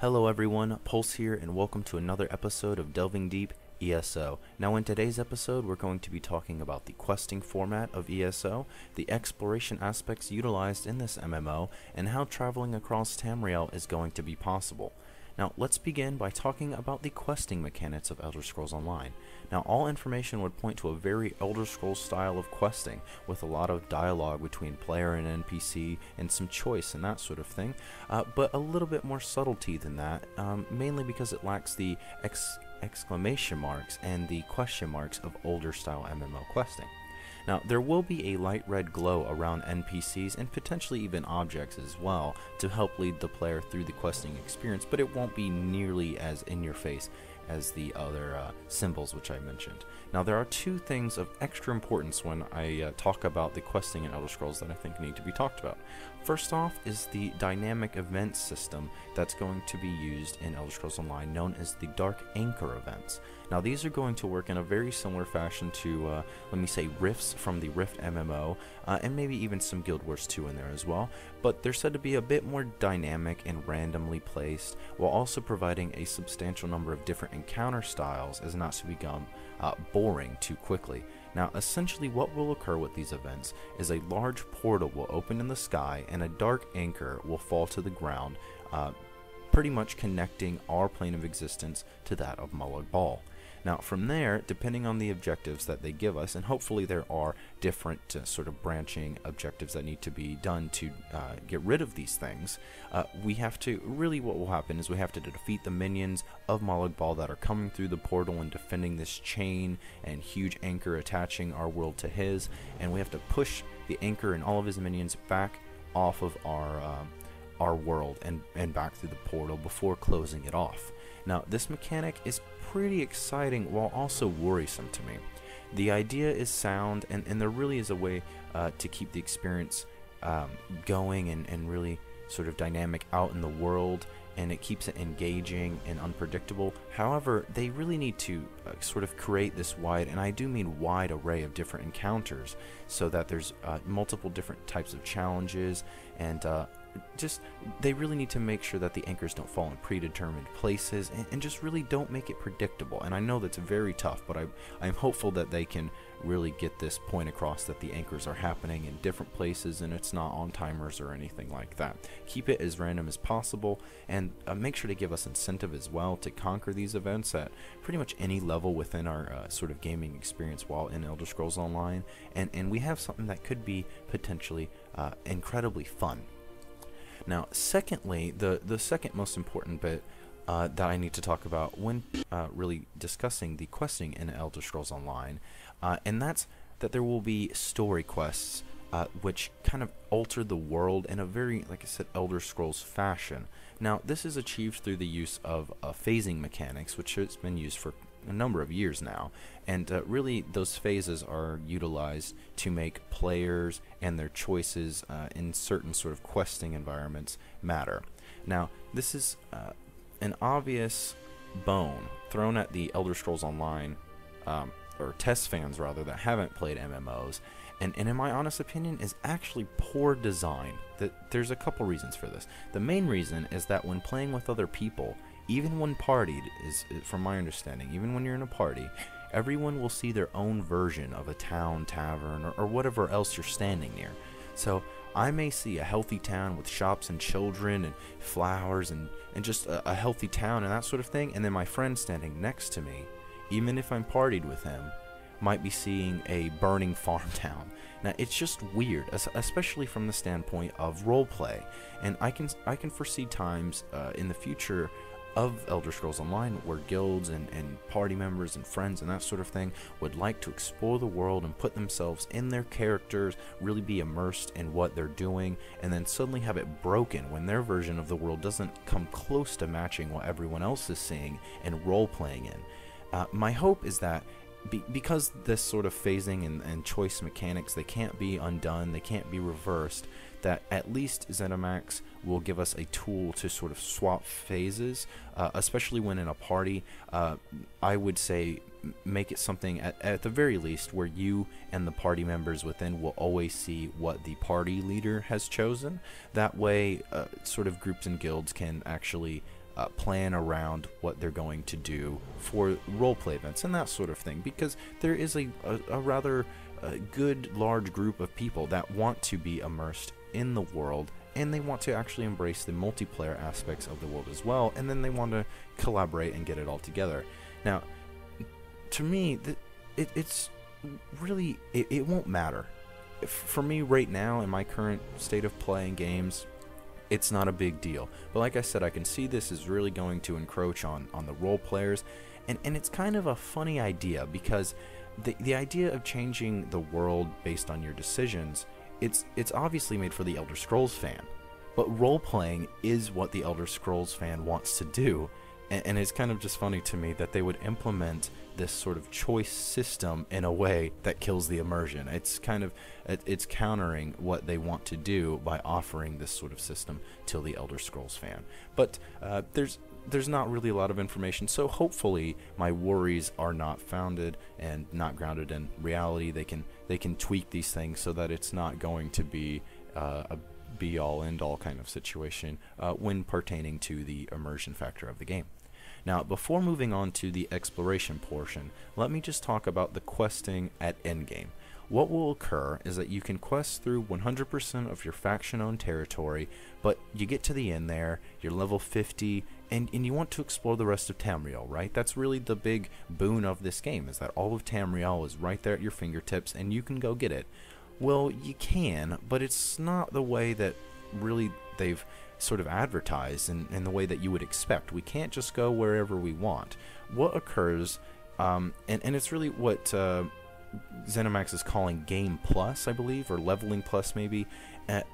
Hello everyone, Pulse here, and welcome to another episode of Delving Deep ESO. Now in today's episode, we're going to be talking about the questing format of ESO, the exploration aspects utilized in this MMO, and how traveling across Tamriel is going to be possible. Now let's begin by talking about the questing mechanics of Elder Scrolls Online. Now all information would point to a very Elder Scrolls style of questing, with a lot of dialogue between player and NPC and some choice and that sort of thing, but a little bit more subtlety than that, mainly because it lacks the exclamation marks and the question marks of older style MMO questing. Now, there will be a light red glow around NPCs and potentially even objects as well to help lead the player through the questing experience, but it won't be nearly as in your face as the other symbols which I mentioned. Now, there are two things of extra importance when I talk about the questing in Elder Scrolls that I think need to be talked about. First off is the dynamic event system that's going to be used in Elder Scrolls Online, known as the Dark Anchor events. Now, these are going to work in a very similar fashion to, let me say, Rifts from the Rift MMO, and maybe even some Guild Wars 2 in there as well, but they're said to be a bit more dynamic and randomly placed, while also providing a substantial number of different encounter styles as not to become boring too quickly. Now, essentially what will occur with these events is a large portal will open in the sky and a dark anchor will fall to the ground, pretty much connecting our plane of existence to that of Mulug Bal. Now, from there, depending on the objectives that they give us, and hopefully there are different sort of branching objectives that need to be done to get rid of these things, we have to, really what will happen is we have to defeat the minions of Mulug Bal that are coming through the portal and defending this chain and huge anchor attaching our world to his, and we have to push the anchor and all of his minions back off of our world and back through the portal before closing it off. Now, this mechanic is pretty exciting while also worrisome to me. The idea is sound, and there really is a way to keep the experience going and really sort of dynamic out in the world, and it keeps it engaging and unpredictable. However, they really need to sort of create this wide, and I do mean wide, array of different encounters so that there's multiple different types of challenges, and they really need to make sure that the anchors don't fall in predetermined places and just really don't make it predictable. And I know that's very tough, but I'm hopeful that they can really get this point across, that the anchors are happening in different places and it's not on timers or anything like that. Keep it as random as possible, and make sure to give us incentive as well to conquer these events at pretty much any level within our sort of gaming experience while in Elder Scrolls Online, and we have something that could be potentially incredibly fun. Now, secondly, the second most important bit that I need to talk about when really discussing the questing in Elder Scrolls Online, and that's that there will be story quests which kind of alter the world in a very, like I said, Elder Scrolls fashion. Now, this is achieved through the use of phasing mechanics, which has been used for a number of years now, and really those phases are utilized to make players and their choices in certain sort of questing environments matter. Now, this is an obvious bone thrown at the Elder Scrolls Online or test fans rather that haven't played MMOs, and in my honest opinion is actually poor design. There's a couple reasons for this. The main reason is that when playing with other people, even when partied, from my understanding, even when you're in a party, everyone will see their own version of a town, tavern, or whatever else you're standing near. So I may see a healthy town with shops and children and flowers and just a healthy town and that sort of thing, and then my friend standing next to me, even if I'm partied with him, might be seeing a burning farm town. Now, it's just weird, especially from the standpoint of roleplay, and I can foresee times in the future of Elder Scrolls Online where guilds and party members and friends and that sort of thing would like to explore the world and put themselves in their characters, really be immersed in what they're doing, and then suddenly have it broken when their version of the world doesn't come close to matching what everyone else is seeing and role-playing in. My hope is that because this sort of phasing and choice mechanics, they can't be undone, they can't be reversed, that at least Zenimax will give us a tool to sort of swap phases, especially when in a party. I would say make it something at the very least where you and the party members within will always see what the party leader has chosen. That way sort of groups and guilds can actually plan around what they're going to do for roleplay events and that sort of thing, because there is a rather good large group of people that want to be immersed in the world, and they want to actually embrace the multiplayer aspects of the world as well, and then they want to collaborate and get it all together. Now, to me, it's really, it won't matter. For me right now, in my current state of playing games, it's not a big deal. But like I said, I can see this is really going to encroach on the role players, and it's kind of a funny idea, because the idea of changing the world based on your decisions, it's obviously made for the Elder Scrolls fan, but role-playing is what the Elder Scrolls fan wants to do, and it's kind of just funny to me that they would implement this sort of choice system in a way that kills the immersion. It's kind of, it's countering what they want to do by offering this sort of system to the Elder Scrolls fan. But there's not really a lot of information, so hopefully my worries are not founded and not grounded in reality. They can tweak these things so that it's not going to be a be-all end-all kind of situation when pertaining to the immersion factor of the game. Now, before moving on to the exploration portion, let me just talk about the questing at endgame. What will occur is that you can quest through 100% of your faction-owned territory, but you get to the end there, you're level 50, and you want to explore the rest of Tamriel, right? That's really the big boon of this game, is that all of Tamriel is right there at your fingertips, and you can go get it. Well, you can, but it's not the way that really they've sort of advertised in the way that you would expect. We can't just go wherever we want. What occurs, and it's really what Zenimax is calling Game Plus, I believe, or Leveling Plus maybe.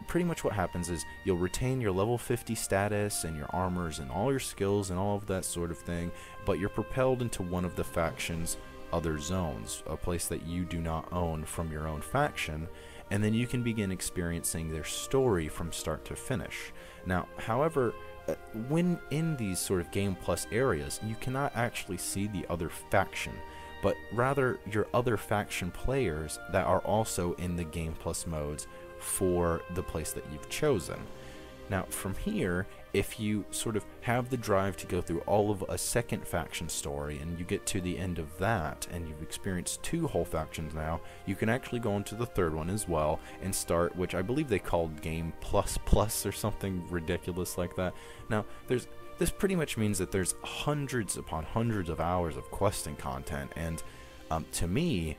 Pretty much what happens is you'll retain your level 50 status and your armors and all your skills and all of that sort of thing, but you're propelled into one of the faction's other zones, a place that you do not own from your own faction, and then you can begin experiencing their story from start to finish. Now, however, when in these sort of Game Plus areas, you cannot actually see the other faction, but rather your other faction players that are also in the Game Plus modes for the place that you've chosen. Now, from here, if you sort of have the drive to go through all of a second faction story and you get to the end of that and you've experienced 2 whole factions now, you can actually go into the third one as well and start, which I believe they called Game Plus Plus or something ridiculous like that. Now, this pretty much means that there's hundreds upon hundreds of hours of questing content, and to me,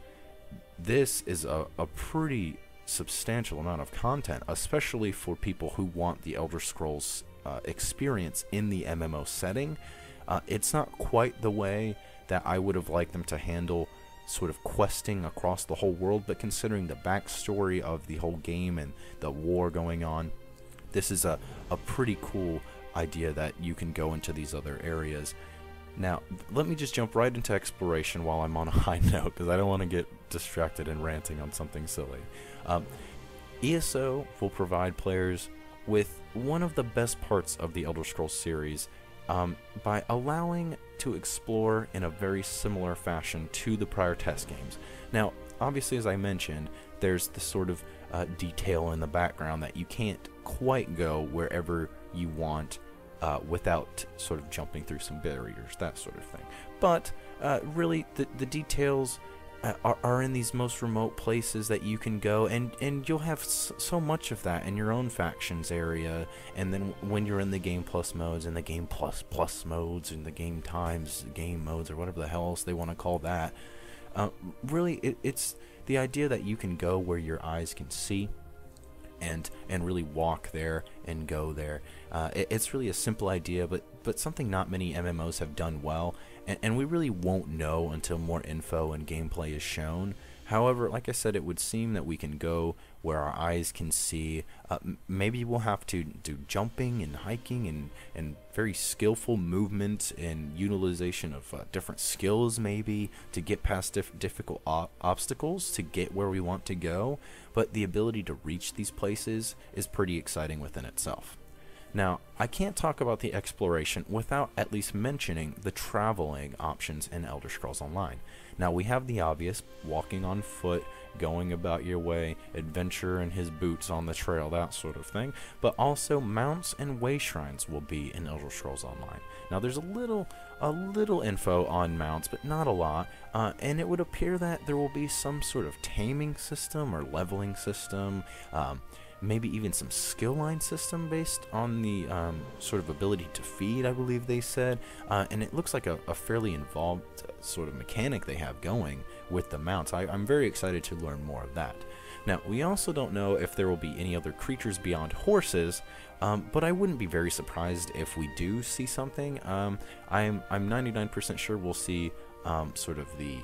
this is a pretty substantial amount of content, especially for people who want the Elder Scrolls experience in the MMO setting. It's not quite the way that I would have liked them to handle sort of questing across the whole world, but considering the backstory of the whole game and the war going on, this is a pretty cool idea that you can go into these other areas. Now, let me just jump right into exploration while I'm on a high note, because I don't want to get distracted and ranting on something silly. ESO will provide players with one of the best parts of the Elder Scrolls series by allowing to explore in a very similar fashion to the prior test games. Now, obviously, as I mentioned, there's the sort of detail in the background that you can't quite go wherever you want without sort of jumping through some barriers, that sort of thing. But really, the details are in these most remote places that you can go, and you'll have so much of that in your own factions area. And then when you're in the Game Plus modes and the Game Plus modes and the Game Times game modes or whatever the hell else they want to call that, really it's the idea that you can go where your eyes can see and really walk there and go there. It's really a simple idea, but something not many MMOs have done well, and we really won't know until more info and gameplay is shown. However, like I said, it would seem that we can go where our eyes can see. Maybe we'll have to do jumping and hiking and very skillful movement and utilization of different skills maybe to get past difficult obstacles to get where we want to go. But the ability to reach these places is pretty exciting within itself. Now, I can't talk about the exploration without at least mentioning the traveling options in Elder Scrolls Online. Now, we have the obvious, walking on foot, going about your way, adventure in his boots on the trail, that sort of thing, but also mounts and way shrines will be in Elder Scrolls Online. Now, there's a little info on mounts, but not a lot, and it would appear that there will be some sort of taming system or leveling system, maybe even some skill line system based on the sort of ability to feed, I believe they said, and it looks like a fairly involved sort of mechanic they have going with the mounts. I'm very excited to learn more of that. Now, we also don't know if there will be any other creatures beyond horses, but I wouldn't be very surprised if we do see something. I'm 99% sure we'll see sort of the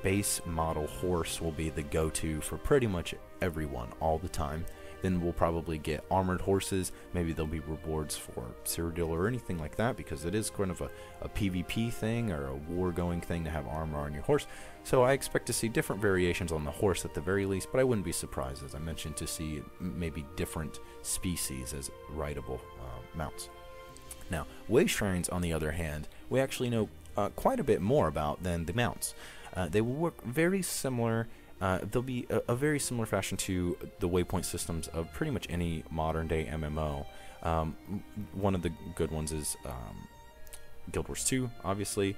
base model horse will be the go-to for pretty much everyone all the time. Then we'll probably get armored horses. Maybe there'll be rewards for Cyrodiil or anything like that, because it is kind of a PvP thing or a war-going thing to have armor on your horse. So I expect to see different variations on the horse at the very least, but I wouldn't be surprised, as I mentioned, to see maybe different species as rideable mounts. Now, way shrines, on the other hand, we actually know quite a bit more about than the mounts. They will work very similar. They'll be a very similar fashion to the waypoint systems of pretty much any modern-day MMO. One of the good ones is Guild Wars 2, obviously.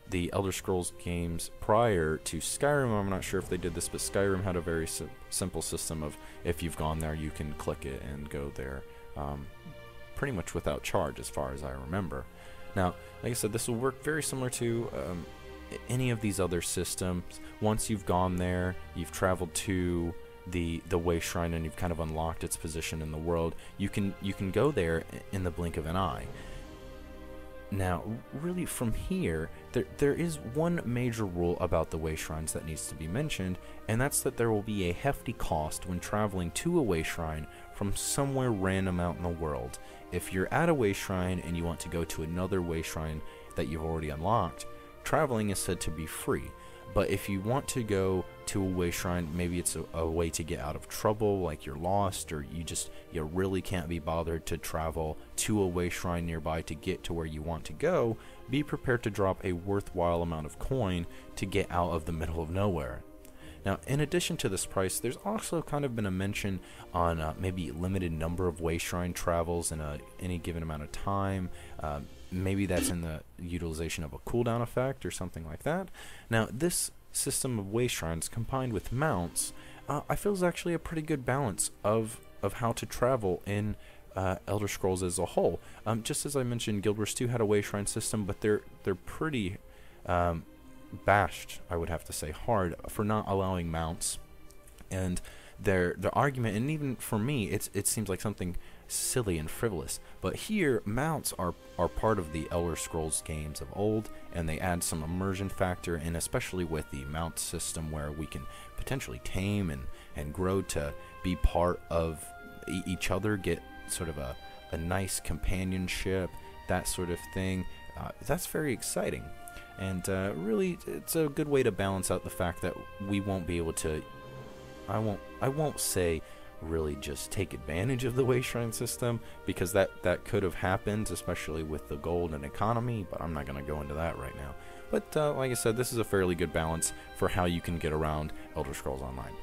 The Elder Scrolls games prior to Skyrim, I'm not sure if they did this, but Skyrim had a very simple system of, if you've gone there, you can click it and go there pretty much without charge, as far as I remember. Now, like I said, this will work very similar to any of these other systems. Once you've gone there, you've traveled to the way shrine and you've kind of unlocked its position in the world, you can go there in the blink of an eye. Now, really from here, there is one major rule about the way shrines that needs to be mentioned, and that's that there will be a hefty cost when traveling to a way shrine from somewhere random out in the world. If you're at a way shrine and you want to go to another way shrine that you've already unlocked, traveling is said to be free. But if you want to go to a way shrine, maybe it's a way to get out of trouble, like you're lost, or you really can't be bothered to travel to a way shrine nearby to get to where you want to go, be prepared to drop a worthwhile amount of coin to get out of the middle of nowhere. Now, in addition to this price, there's also kind of been a mention on maybe limited number of way shrine travels in any given amount of time. Maybe that's in the utilization of a cooldown effect or something like that. Now, this system of way shrines combined with mounts, I feel is actually a pretty good balance of how to travel in Elder Scrolls as a whole. Just as I mentioned, Guild Wars 2 had a way shrine system, but they're pretty bashed, I would have to say, hard for not allowing mounts. And their argument, and even for me, it seems like something silly and frivolous, but here mounts are part of the Elder Scrolls games of old, and they add some immersion factor, and especially with the mount system where we can potentially tame and grow to be part of each other, get sort of a nice companionship, that sort of thing. That's very exciting, and really it's a good way to balance out the fact that we won't be able to, I won't say really just take advantage of the way shrine system, because that could have happened, especially with the golden economy, but I'm not going to go into that right now. But like I said, this is a fairly good balance for how you can get around Elder Scrolls Online.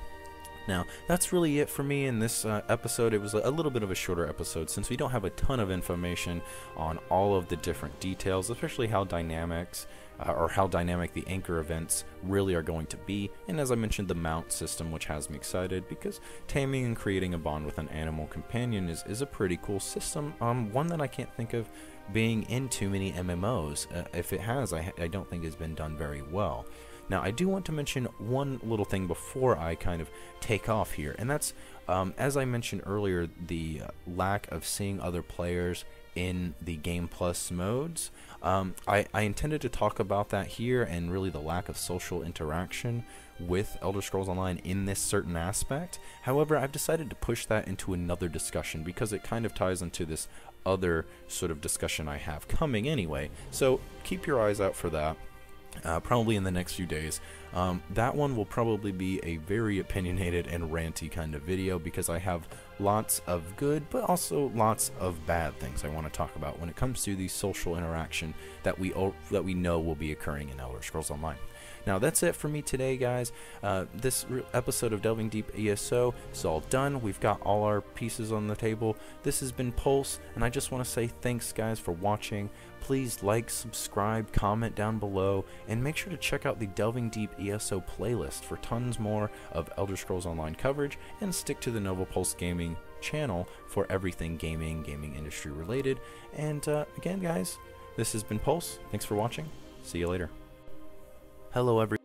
Now, that's really it for me in this episode. It was a little bit of a shorter episode since we don't have a ton of information on all of the different details, especially how dynamic the anchor events really are going to be, and as I mentioned, the mount system, which has me excited because taming and creating a bond with an animal companion is a pretty cool system, one that I can't think of being in too many MMOs. If it has, I don't think it's been done very well. Now, I do want to mention one little thing before I kind of take off here, and that's, as I mentioned earlier, the lack of seeing other players in the Game Plus modes. I intended to talk about that here, and really the lack of social interaction with Elder Scrolls Online in this certain aspect. However, I've decided to push that into another discussion because it kind of ties into this other sort of discussion I have coming anyway, so keep your eyes out for that. probably in the next few days. That one will probably be a very opinionated and ranty kind of video because I have lots of good but also lots of bad things I want to talk about when it comes to the social interaction that we know will be occurring in Elder Scrolls Online. Now that's it for me today, guys. This episode of Delving Deep ESO is all done. We've got all our pieces on the table. This has been Pulse, and I just want to say thanks, guys, for watching. Please like, subscribe, comment down below, and make sure to check out the Delving Deep ESO playlist for tons more of Elder Scrolls Online coverage, and stick to the Nova Pulse Gaming channel for everything gaming industry related. And again, guys, this has been Pulse. Thanks for watching. See you later. Hello, everyone.